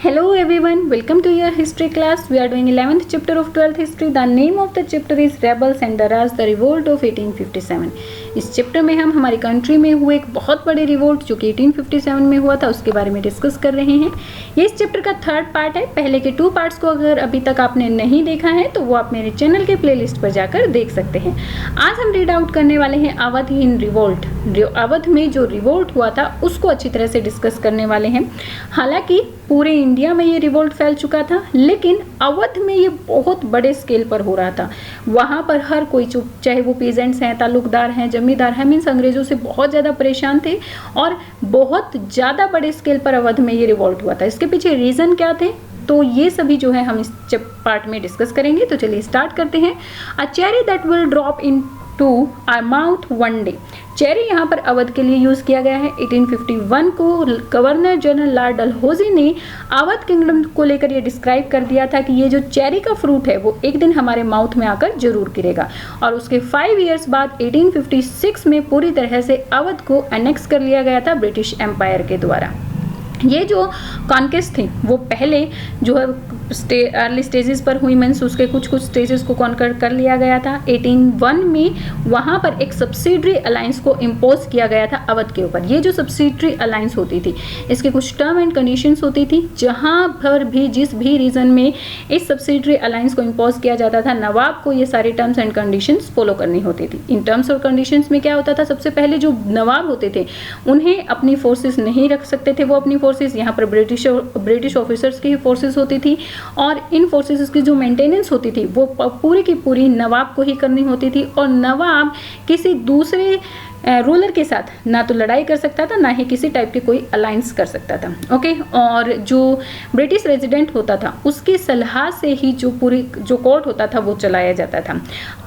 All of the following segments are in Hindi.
Hello everyone, welcome to your history class. We are doing 11th chapter of 12th history. The name of the chapter is Rebels and the Raj, the Revolt of 1857. इस चैप्टर में हम हमारी कंट्री में हुए एक बहुत बड़े रिवोल्ट जो कि 1857 में हुआ था उसके बारे में डिस्कस कर रहे हैं। ये इस चैप्टर का थर्ड पार्ट है। पहले के 2 पार्ट्स को अगर अभी तक आपने नहीं देखा है तो वो आप मेरे चैनल के प्लेलिस्ट पर जाकर देख सकते हैं। आज हम रीड आउट करने वाले हैं अवध इन रिवोल्ट। अवध में जो रिवोल्ट हुआ था उसको अच्छी तरह से डिस्कस करने वाले हैं। हालांकि पूरे इंडिया में ये रिवोल्ट फैल चुका था, लेकिन अवध में ये बहुत बड़े स्केल पर हो रहा था। वहाँ पर हर कोई चाहे वो पीजेंट्स हैं, तालुकदार हैं, जमींदार हैं, मीन्स अंग्रेजों से बहुत ज़्यादा परेशान थे और बहुत ज़्यादा बड़े स्केल पर अवध में ये रिवोल्ट हुआ था। इसके पीछे रीज़न क्या थे, तो ये सभी जो है हम इस पार्ट में डिस्कस करेंगे। तो चलिए स्टार्ट करते हैं। A cherry that will drop into our mouth one day. Cherry यहाँ पर अवध के लिए यूज़ किया गया है। 1851 को गवर्नर जनरल लॉर्ड डलहौजी ने अवध किंगडम को लेकर ये डिस्क्राइब कर दिया था कि ये जो चेरी का फ्रूट है वो एक दिन हमारे माउथ में आकर जरूर गिरेगा। और उसके 5 इयर्स बाद 1856 में पूरी तरह से अवध को अनेक्स कर लिया गया था ब्रिटिश एम्पायर के द्वारा। ये जो कॉन्केस्ट थी वो पहले जो है अर्ली स्टेजेस पर हुई, मीन्स उसके कुछ स्टेजेस को कॉन्कर कर लिया गया था। 1801 में वहाँ पर एक सब्सिडरी अलायंस को इम्पोज किया गया था अवध के ऊपर। ये जो सब्सिडरी अलायंस होती थी इसके कुछ टर्म एंड कंडीशंस होती थी। जहाँ पर भी जिस भी रीजन में इस सब्सिडरी अलायंस को इम्पोज किया जाता था, नवाब को ये सारे टर्म्स एंड कंडीशंस फॉलो करनी होती थी। इन टर्म्स और कंडीशंस में क्या होता था, सबसे पहले जो नवाब होते थे उन्हें अपनी फोर्सेस नहीं रख सकते थे। वो अपनी फोर्सेस यहाँ पर ब्रिटिश ऑफिसर्स की फोर्सेस होती थी और इन फोर्सेस की जो मेंटेनेंस होती थी वो पूरी की पूरी नवाब को ही करनी होती थी। और नवाब किसी दूसरे रूलर के साथ ना तो लड़ाई कर सकता था, ना ही किसी टाइप के कोई अलायंस कर सकता था। ओके, और जो ब्रिटिश रेजिडेंट होता था उसकी सलाह से ही जो कोर्ट होता था वो चलाया जाता था।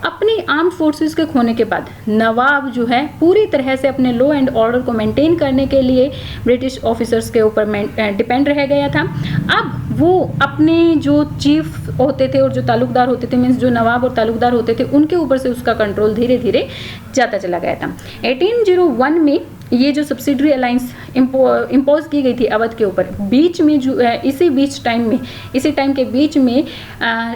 अपनी आर्म्ड फोर्सेस के खोने के बाद नवाब जो है पूरी तरह से अपने लॉ एंड ऑर्डर को मेंटेन करने के लिए ब्रिटिश ऑफिसर्स के ऊपर डिपेंड रह गया था। अब वो अपने जो चीफ होते थे और जो तालुकदार होते थे, मीन्स जो नवाब और तालुकदार होते थे, उनके ऊपर से उसका कंट्रोल धीरे धीरे जाता चला गया था। 1801 में ये जो सब्सिडरी अलायंस इम्पोज की गई थी अवध के ऊपर, बीच में जो इसी टाइम के बीच में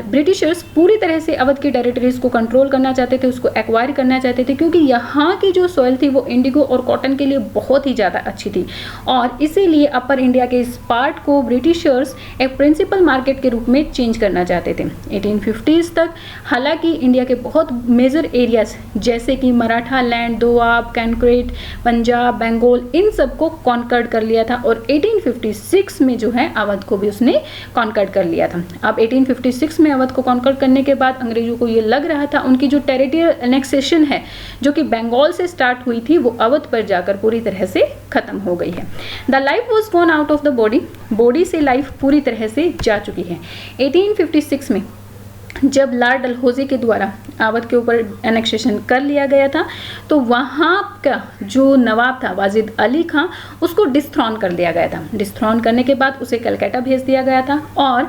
ब्रिटिशर्स पूरी तरह से अवध की टेरिटरीज को कंट्रोल करना चाहते थे, उसको एक्वायर करना चाहते थे, क्योंकि यहाँ की जो सॉइल थी वो इंडिगो और कॉटन के लिए बहुत ही ज़्यादा अच्छी थी। और इसीलिए अपर इंडिया के इस पार्ट को ब्रिटिशर्स एक प्रिंसिपल मार्केट के रूप में चेंज करना चाहते थे। 1850s तक हालांकि इंडिया के बहुत मेजर एरियाज जैसे कि मराठा लैंड, दोआब, कैनक्रेट, पंजाब, बंगाल, इन सबको कॉन्कर्ड कर लिया था और 1856 में जो है अवध को भी उसने कॉन्कर्ड कर लिया था। अब 1856 में अवध को कॉन्कर्ड करने के बाद अंग्रेजों को ये लग रहा था उनकी जो टेरिटोरियल एनेक्सेशन है जो कि बंगाल से स्टार्ट हुई थी वो अवध पर जाकर पूरी तरह से खत्म हो गई है। The life was gone out of the body से लाइफ पूरी तरह से जा चुकी है। 1856 में जब लॉर्ड डलहौजी के द्वारा अवध के ऊपर एनेक्सेशन कर लिया गया था तो वहाँ का जो नवाब था वाजिद अली खां, उसको डिस्थ्रॉन कर दिया गया था। डिस्थ्रॉन करने के बाद उसे कलकत्ता भेज दिया गया था और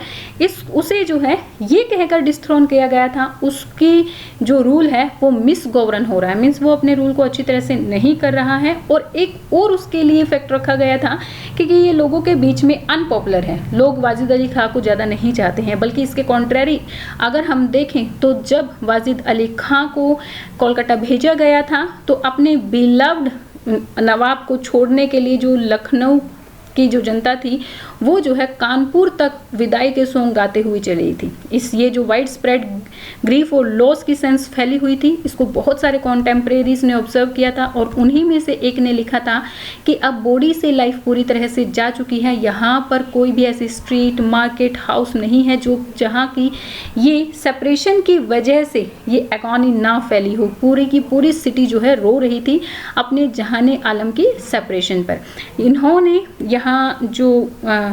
उसे जो है ये कहकर डिस्थ्रॉन किया गया था उसकी जो रूल है वो मिस गवर्न हो रहा है, मीन्स वो अपने रूल को अच्छी तरह से नहीं कर रहा है। और एक और उसके लिए इफेक्ट रखा गया था क्योंकि ये लोगों के बीच में अनपॉपुलर है, लोग वाजिद अली खां को ज़्यादा नहीं चाहते हैं। बल्कि इसके कॉन्ट्रेरी अगर हम देखें तो जब वाजिद अली खां को कोलकाता भेजा गया था तो अपने बिलव्ड नवाब को छोड़ने के लिए जो लखनऊ की जो जनता थी वो जो है कानपुर तक विदाई के सॉन्ग गाते हुए चली थी। ये जो वाइड स्प्रेड ग्रीफ और लॉस की सेंस फैली हुई थी, इसको बहुत सारे कॉन्टेम्परेरीज ने ऑब्जर्व किया था और उन्हीं में से एक ने लिखा था कि अब बॉडी से लाइफ पूरी तरह से जा चुकी है, यहाँ पर कोई भी ऐसी स्ट्रीट, मार्केट, हाउस नहीं है जो जहाँ की ये सेपरेशन की वजह से ये इकॉनमी ना फैली हो। पूरी की पूरी सिटी जो है रो रही थी अपने जहाने आलम की सेपरेशन पर। इन्होंने यहाँ जो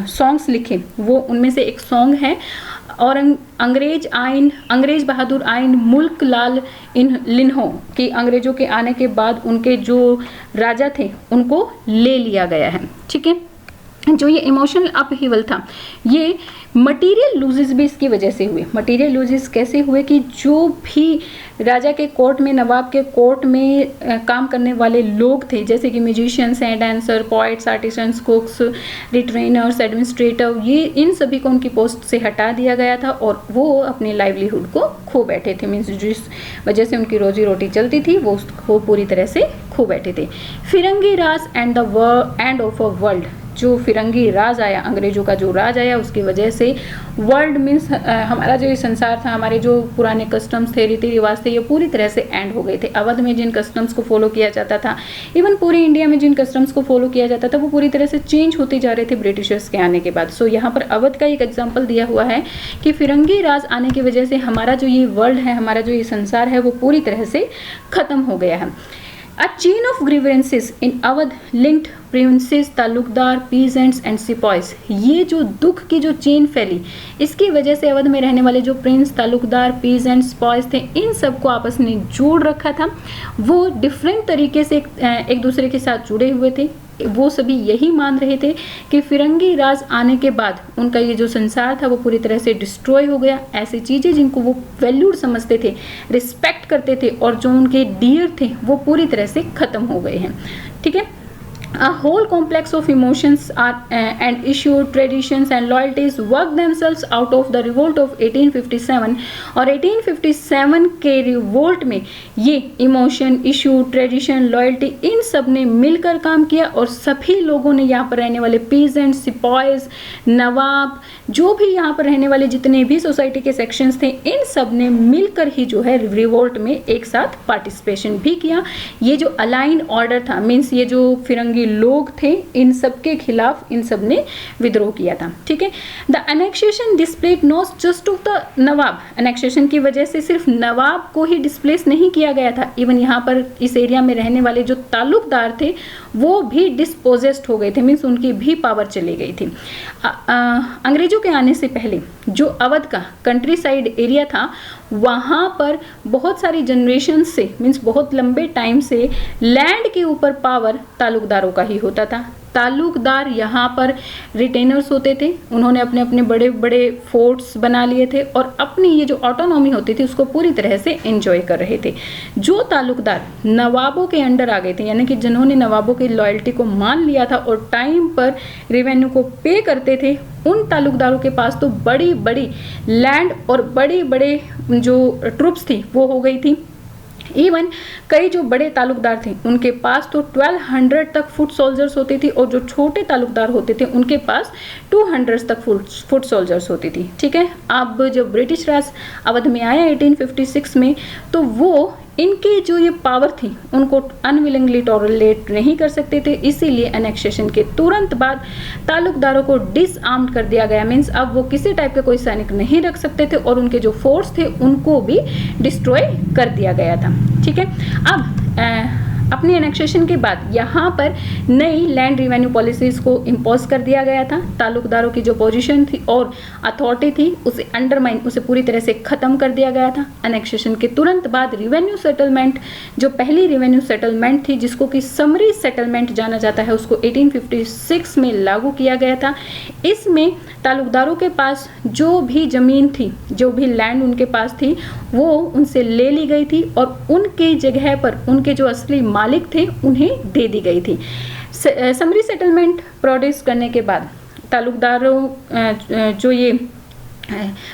सॉन्ग्स लिखे वो उनमें से एक सॉन्ग है और अंग्रेज बहादुर आइन मुल्क लाल इन लिन्हो कि अंग्रेजों के आने के बाद उनके जो राजा थे उनको ले लिया गया है। ठीक है, जो ये इमोशनल अपहीवल था, ये मटेरियल लूजेस भी इसकी वजह से हुए। मटेरियल लूजेस कैसे हुए कि जो भी राजा के कोर्ट में, नवाब के कोर्ट में काम करने वाले लोग थे, जैसे कि म्यूजिशियंस हैं, dancer, poets, artisans, cooks, retainers, administrator, ये इन सभी को उनकी पोस्ट से हटा दिया गया था और वो अपने लाइवलीहुड को खो बैठे थे। मीन्स जिस वजह से उनकी रोजी रोटी चलती थी वो उसको पूरी तरह से खो बैठे थे। Firangi Raj and the end of a world, जो फिरंगी राज आया, अंग्रेजों का जो राज आया, उसकी वजह से वर्ल्ड मीन्स हमारा जो ये संसार था, हमारे जो पुराने कस्टम्स थे, रीति रिवाज थे, ये पूरी तरह से एंड हो गए थे। अवध में जिन कस्टम्स को फॉलो किया जाता था, इवन पूरी इंडिया में जिन कस्टम्स को फॉलो किया जाता था, वो पूरी तरह से चेंज होते जा रहे थे ब्रिटिशर्स के आने के बाद। सो यहाँ पर अवध का एक एग्जाम्पल दिया हुआ है कि फिरंगी राज आने की वजह से हमारा जो ये वर्ल्ड है, हमारा जो ये संसार है, वो पूरी तरह से खत्म हो गया है। A chain of grievances in Awadh linked princes, taluqdar, peasants and sepoys. ये जो दुख की जो चेन फैली, इसकी वजह से अवध में रहने वाले जो प्रिंस, तालुकदार, पीजेंट्स, सिपॉइस थे, इन सबको आपस में जोड़ रखा था। वो डिफरेंट तरीके से एक दूसरे के साथ जुड़े हुए थे। वो सभी यही मान रहे थे कि फिरंगी राज आने के बाद उनका ये जो संसार था वो पूरी तरह से डिस्ट्रॉय हो गया। ऐसी चीज़ें जिनको वो वैल्यूड समझते थे, रिस्पेक्ट करते थे और जो उनके डियर थे, वो पूरी तरह से ख़त्म हो गए हैं। ठीक है। A whole complex of emotions and issues, traditions and loyalties work themselves out of the revolt of 1857। और 1857 के रिवोल्ट में ये इमोशन, इशू, ट्रेडिशन, लॉयल्टी, इन सब ने मिलकर काम किया और सभी लोगों ने, यहाँ पर रहने वाले पीजेंट्स, सिपॉइज, नवाब, जो भी यहाँ पर रहने वाले जितने भी सोसाइटी के सेक्शंस थे, इन सब ने मिलकर ही जो है रिवोल्ट में एक साथ पार्टिसिपेशन भी किया। ये जो अलाइन ऑर्डर था, मीन्स ये जो फिरंगी लोग थे, इन सब के खिलाफ इन सब ने विद्रोह किया था। ठीक है। The annexation displayed not just of the Nawab. Annexation की वजह से सिर्फ नवाब को ही डिस्प्लेस नहीं किया गया था, इवन यहाँ पर इस एरिया में रहने वाले जो तालुकदार थे वो भी डिस्पोजेस्ड हो गए थे, मीन्स उनकी भी पावर चली गई थी। अंग्रेजों के आने से पहले जो अवध का कंट्री साइड एरिया था, वहाँ पर बहुत सारी जनरेशन से, मीन्स बहुत लंबे टाइम से लैंड के ऊपर पावर तालुकदारों का ही होता था। तालुकदार यहाँ पर रिटेनर्स होते थे, उन्होंने अपने अपने बड़े बड़े फोर्ट्स बना लिए थे और अपनी ये जो ऑटोनॉमी होती थी उसको पूरी तरह से एंजॉय कर रहे थे। जो तालुकदार नवाबों के अंडर आ गए थे, यानी कि जिन्होंने नवाबों की लॉयल्टी को मान लिया था और टाइम पर रेवेन्यू को पे करते थे, उन तालुकदारों के पास तो बड़ी बड़ी लैंड और बड़े बड़े जो ट्रुप्स थी वो हो गई थी। इवन कई जो बड़े तालुकदार थे उनके पास तो 1200 तक फुट सोल्जर्स होती थी और जो छोटे तालुकदार होते थे उनके पास 200 तक फुट सोल्जर्स होती थी। ठीक है। अब जब ब्रिटिश राज अवध में आया 1856 में, तो वो इनकी जो ये पावर थी उनको अनविलिंगली टॉलरेट नहीं कर सकते थे, इसीलिए एनेक्सेशन के तुरंत बाद तालुकदारों को डिसआर्म्ड कर दिया गया। मीन्स अब वो किसी टाइप के कोई सैनिक नहीं रख सकते थे और उनके जो फोर्स थे उनको भी डिस्ट्रॉय कर दिया गया था। ठीक है। अब अपने एनेक्सेशन के बाद यहाँ पर नई लैंड रिवेन्यू पॉलिसीज को इम्पोज कर दिया गया था। तालुकदारों की जो पोजीशन थी और अथॉरिटी थी उसे अंडरमाइन, उसे पूरी तरह से ख़त्म कर दिया गया था। एनेक्सेशन के तुरंत बाद रिवेन्यू सेटलमेंट, जो पहली रिवेन्यू सेटलमेंट थी जिसको कि समरी सेटलमेंट जाना जाता है, उसको 1856 में लागू किया गया था। इसमें तालुकदारों के पास जो भी ज़मीन थी, जो भी लैंड उनके पास थी, वो उनसे ले ली गई थी और उनकी जगह पर उनके जो असली मालिक थे उन्हें दे दी गई थी। समरी सेटलमेंट प्रोड्यूस करने के बाद तालुकदारों जो ये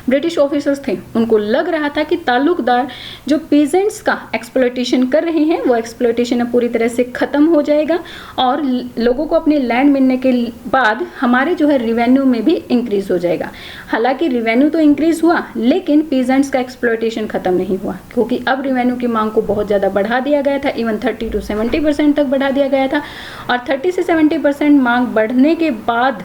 ब्रिटिश ऑफिसर्स थे उनको लग रहा था कि तालुकदार जो पीजेंट्स का एक्सप्लॉयटेशन कर रहे हैं वो एक्सप्लॉयटेशन अब पूरी तरह से ख़त्म हो जाएगा और लोगों को अपने लैंड मिलने के बाद हमारे जो है रिवेन्यू में भी इंक्रीज़ हो जाएगा। हालांकि रिवेन्यू तो इंक्रीज़ हुआ लेकिन पीजेंट्स का एक्सप्लॉयटेशन ख़त्म नहीं हुआ, क्योंकि अब रिवेन्यू की मांग को बहुत ज़्यादा बढ़ा दिया गया था। इवन 30 to 70% तक बढ़ा दिया गया था और 30 से 70% मांग बढ़ने के बाद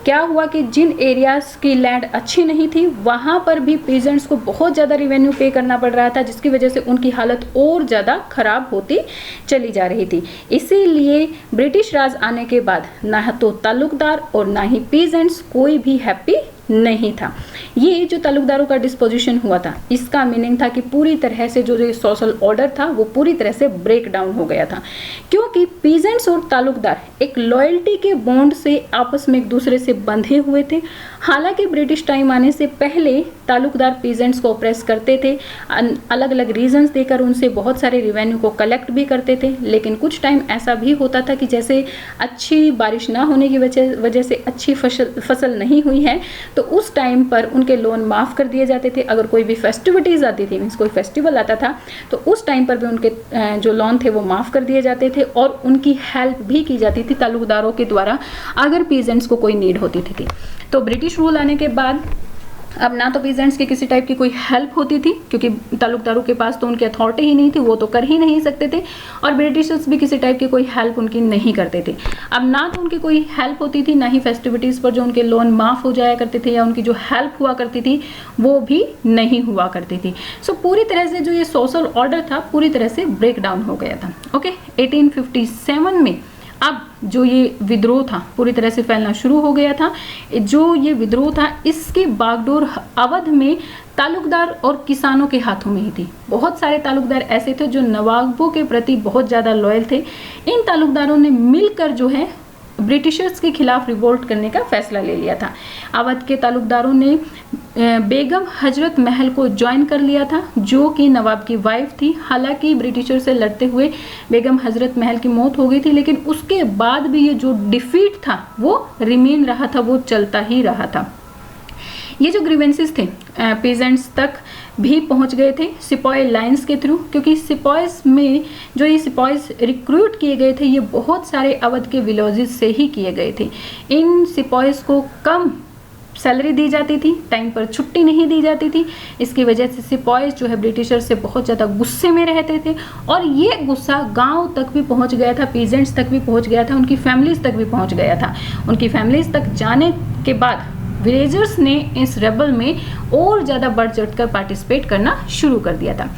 क्या हुआ कि जिन एरियाज़ की लैंड अच्छी नहीं थी वहाँ पर भी पीजेंट्स को बहुत ज़्यादा रिवेन्यू पे करना पड़ रहा था, जिसकी वजह से उनकी हालत और ज़्यादा ख़राब होती चली जा रही थी। इसीलिए ब्रिटिश राज आने के बाद ना तो तालुकदार और ना ही पीजेंट्स कोई भी हैप्पी नहीं था। ये जो तालुकदारों का डिस्पोजिशन हुआ था, इसका मीनिंग था कि पूरी तरह से जो सोशल ऑर्डर था वो पूरी तरह से ब्रेक डाउन हो गया था, क्योंकि पीजेंट्स और तालुकदार एक लॉयल्टी के बॉन्ड से आपस में एक दूसरे से बंधे हुए थे। हालांकि ब्रिटिश टाइम आने से पहले तालुकदार पीजेंट्स को ऑप्रेस करते थे, अलग अलग रीजंस देकर उनसे बहुत सारे रिवेन्यू को कलेक्ट भी करते थे, लेकिन कुछ टाइम ऐसा भी होता था कि जैसे अच्छी बारिश ना होने की वजह से अच्छी फसल नहीं हुई है, तो उस टाइम पर उनके लोन माफ़ कर दिए जाते थे। अगर कोई भी फेस्टिविटीज़ आती थी, मीन्स कोई फेस्टिवल आता था, तो उस टाइम पर भी उनके जो लोन थे वो माफ़ कर दिए जाते थे और उनकी हेल्प भी की जाती थी तालुकदारों के द्वारा अगर पीजेंट्स को कोई नीड होती थी। तो ब्रिटिश रूल आने के बाद अब ना तो पीजेंट्स की किसी टाइप की कोई हेल्प होती थी, क्योंकि तालुकदारों के पास तो उनकी अथॉरिटी ही नहीं थी, वो तो कर ही नहीं सकते थे, और ब्रिटिशर्स भी किसी टाइप की कोई हेल्प उनकी नहीं करते थे। अब ना तो उनकी कोई हेल्प होती थी, ना ही फेस्टिविटीज़ पर जो उनके लोन माफ़ हो जाया करते थे या उनकी जो हेल्प हुआ करती थी वो भी नहीं हुआ करती थी। सो पूरी तरह से जो ये सोशल ऑर्डर था पूरी तरह से ब्रेक डाउन हो गया था। ओके, 1857 में अब जो ये विद्रोह था पूरी तरह से फैलना शुरू हो गया था। जो ये विद्रोह था इसकी बागडोर अवध में तालुकदार और किसानों के हाथों में ही थी। बहुत सारे तालुकदार ऐसे थे जो नवाबों के प्रति बहुत ज़्यादा लॉयल थे। इन तालुकदारों ने मिलकर जो है ब्रिटिशर्स के खिलाफ रिवोल्ट करने का फैसला ले लिया था। अवध के तालुकदारों ने बेगम हजरत महल को ज्वाइन कर लिया था, जो कि नवाब की वाइफ थी। हालांकि ब्रिटिशर से लड़ते हुए बेगम हजरत महल की मौत हो गई थी, लेकिन उसके बाद भी ये जो डिफीट था वो रिमेन रहा था, वो चलता ही रहा था। ये जो ग्रीवेंसेस थे पीजेंट्स तक भी पहुंच गए थे सिपाही लाइंस के थ्रू, क्योंकि सिपाहीज में जो ये सिपाहीज रिक्रूट किए गए थे ये बहुत सारे अवध के विलेजेस से ही किए गए थे। इन सिपाहीज को कम सैलरी दी जाती थी, टाइम पर छुट्टी नहीं दी जाती थी। इसकी वजह से सिपाहीज जो है ब्रिटिशर से बहुत ज़्यादा गुस्से में रहते थे, और ये गुस्सा गांव तक भी पहुंच गया था, पीजेंट्स तक भी पहुंच गया था, उनकी फैमिलीज तक भी पहुंच गया था। उनकी फैमिलीज तक जाने के बाद विलेजर्स ने इस रेबल में और ज़्यादा बढ़ चढ़कर पार्टिसिपेट करना शुरू कर दिया था।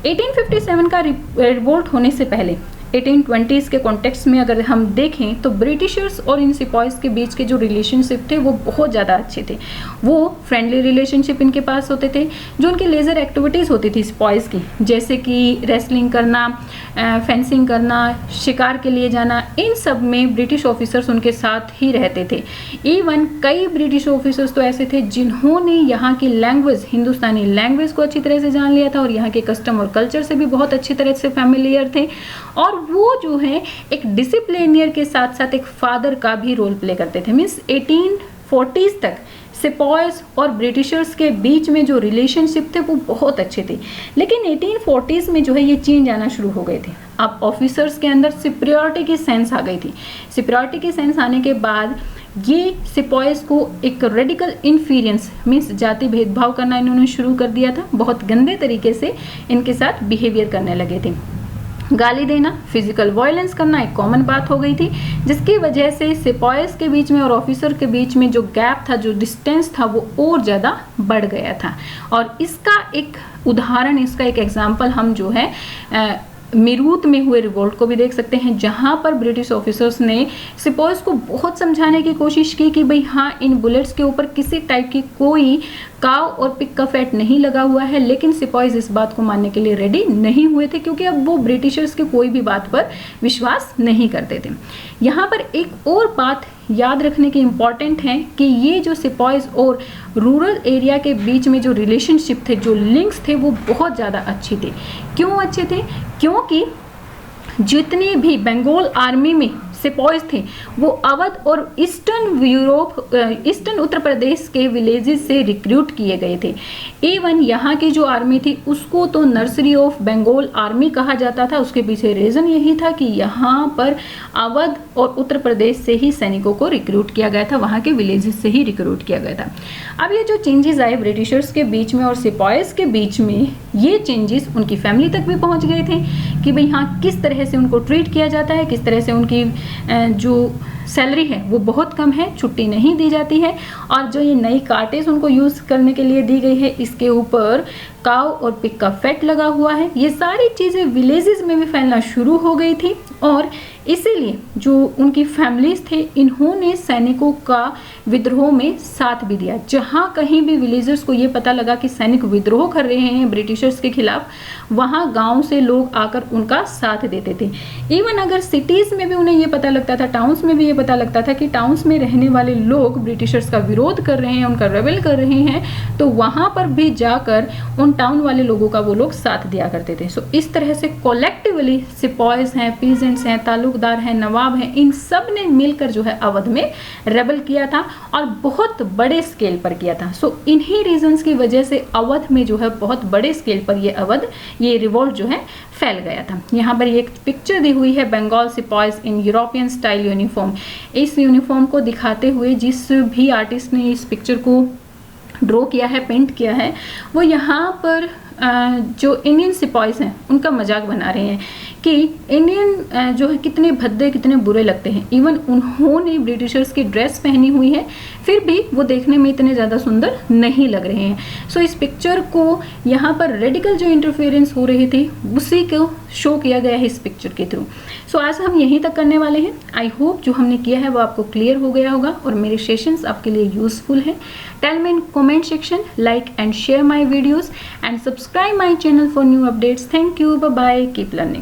1857 का रिवोल्ट होने से पहले 1820s के कॉन्टेक्स्ट में अगर हम देखें तो ब्रिटिशर्स और इन सिपाहीज के बीच के जो रिलेशनशिप थे वो बहुत ज़्यादा अच्छे थे। वो फ्रेंडली रिलेशनशिप इनके पास होते थे। जो उनकी लेज़र एक्टिविटीज़ होती थी सिपाहीज की, जैसे कि रेसलिंग करना, फेंसिंग करना, शिकार के लिए जाना, इन सब में ब्रिटिश ऑफिसर्स उनके साथ ही रहते थे। इवन कई ब्रिटिश ऑफिसर्स तो ऐसे थे जिन्होंने यहाँ की लैंग्वेज, हिंदुस्तानी लैंग्वेज को अच्छी तरह से जान लिया था और यहाँ के कस्टम और कल्चर से भी बहुत अच्छी तरह से फैमिलियर थे, और वो जो है एक डिसिप्लिनियर के साथ साथ एक फादर का भी रोल प्ले करते थे। मीन्स 1840s तक सिपाहीज और ब्रिटिशर्स के बीच में जो रिलेशनशिप थे वो बहुत अच्छे थे, लेकिन 1840s में जो है ये चेंज आना शुरू हो गए थे। अब ऑफिसर्स के अंदर सुपीरियरिटी की सेंस आ गई थी। सुपीरियरिटी की सेंस आने के बाद ये सिपाहीज को एक रेडिकल इन्फीरियंस मीन्स जाति भेदभाव करना इन्होंने शुरू कर दिया था। बहुत गंदे तरीके से इनके साथ बिहेवियर करने लगे थे। गाली देना, फिजिकल वायलेंस करना एक कॉमन बात हो गई थी, जिसकी वजह से सिपाहीज के बीच में और ऑफिसर के बीच में जो गैप था, जो डिस्टेंस था, वो और ज़्यादा बढ़ गया था। और इसका एक उदाहरण, इसका एक एग्जाम्पल हम जो है मीरूत में हुए रिवोल्ट को भी देख सकते हैं, जहां पर ब्रिटिश ऑफिसर्स ने सिपाहीज को बहुत समझाने की कोशिश की कि भाई हाँ, इन बुलेट्स के ऊपर किसी टाइप की कोई काव और पिक का फैट नहीं लगा हुआ है, लेकिन सिपाहीज इस बात को मानने के लिए रेडी नहीं हुए थे, क्योंकि अब वो ब्रिटिशर्स के कोई भी बात पर विश्वास नहीं करते थे। यहाँ पर एक और बात याद रखने की इम्पॉर्टेंट है कि ये जो सिपाहीज और रूरल एरिया के बीच में जो रिलेशनशिप थे, जो लिंक्स थे, वो बहुत ज़्यादा अच्छे थे। क्यों अच्छे थे? क्योंकि जितने भी बंगाल आर्मी में सिपाहीज थे वो अवध और ईस्टर्न उत्तर प्रदेश के विलेजेस से रिक्रूट किए गए थे। इवन यहाँ की जो आर्मी थी उसको तो नर्सरी ऑफ बंगाल आर्मी कहा जाता था। उसके पीछे रीज़न यही था कि यहाँ पर अवध और उत्तर प्रदेश से ही सैनिकों को रिक्रूट किया गया था, वहाँ के विलेजेस से ही रिक्रूट किया गया था। अब ये जो चेंजेस आए ब्रिटिशर्स के बीच में और सिपाहीज के बीच में, ये चेंजेस उनकी फैमिली तक भी पहुँच गए थे कि भाई हाँ, किस तरह से उनको ट्रीट किया जाता है, किस तरह से उनकी जो सैलरी है वो बहुत कम है, छुट्टी नहीं दी जाती है, और जो ये नई कार्टेज उनको यूज़ करने के लिए दी गई है इसके ऊपर काव और पिग का फैट लगा हुआ है। ये सारी चीज़ें विलेजेस में भी फैलना शुरू हो गई थी और इसीलिए जो उनकी फैमिलीज थे, इन्होंने सैनिकों का विद्रोह में साथ भी दिया। जहां कहीं भी विलेजर्स को ये पता लगा कि सैनिक विद्रोह कर रहे हैं ब्रिटिशर्स के खिलाफ, वहां गांव से लोग आकर उनका साथ देते थे। इवन अगर सिटीज में भी उन्हें ये पता लगता था, टाउन्स में भी ये पता लगता था कि टाउन्स में रहने वाले लोग ब्रिटिशर्स का विरोध कर रहे हैं, उनका रेबेल कर रहे हैं, तो वहां पर भी जाकर उन टाउन वाले लोगों का वो लोग साथ दिया करते थे। सो इस तरह से कोलेक्टिवली सिपॉयज हैं, पीजेंट्स हैं, तालुकदार हैं, नवाब हैं, इन सब ने मिलकर जो है अवध में रेबेल किया था और बहुत बड़े स्केल पर किया था। सो इन्हीं रीजंस की वजह से अवध में जो है बहुत बड़े स्केल पर ये रिवोल्ट जो है फैल गया था। यहाँ पर एक पिक्चर दी हुई है Bengal sepoys in European style uniform. इस यूनिफॉर्म को दिखाते हुए जिस भी आर्टिस्ट ने इस पिक्चर को ड्रॉ किया है, पेंट किया है, वो यहाँ पर जो इंडियन सिपॉयज हैं उनका मजाक बना रहे हैं कि इंडियन जो है कितने भद्दे, कितने बुरे लगते हैं। इवन उन्होंने ब्रिटिशर्स की ड्रेस पहनी हुई है, फिर भी वो देखने में इतने ज़्यादा सुंदर नहीं लग रहे हैं। सो इस पिक्चर को यहाँ पर रेडिकल जो इंटरफेरेंस हो रही थी उसी को शो किया गया है इस पिक्चर के थ्रू। सो आज हम यहीं तक करने वाले हैं। आई होप जो हमने किया है वो आपको क्लियर हो गया होगा और मेरे सेशंस आपके लिए यूजफुल है। Tell me in comment section, like and share my videos and subscribe my channel for new updates. Thank you, bye bye, keep learning.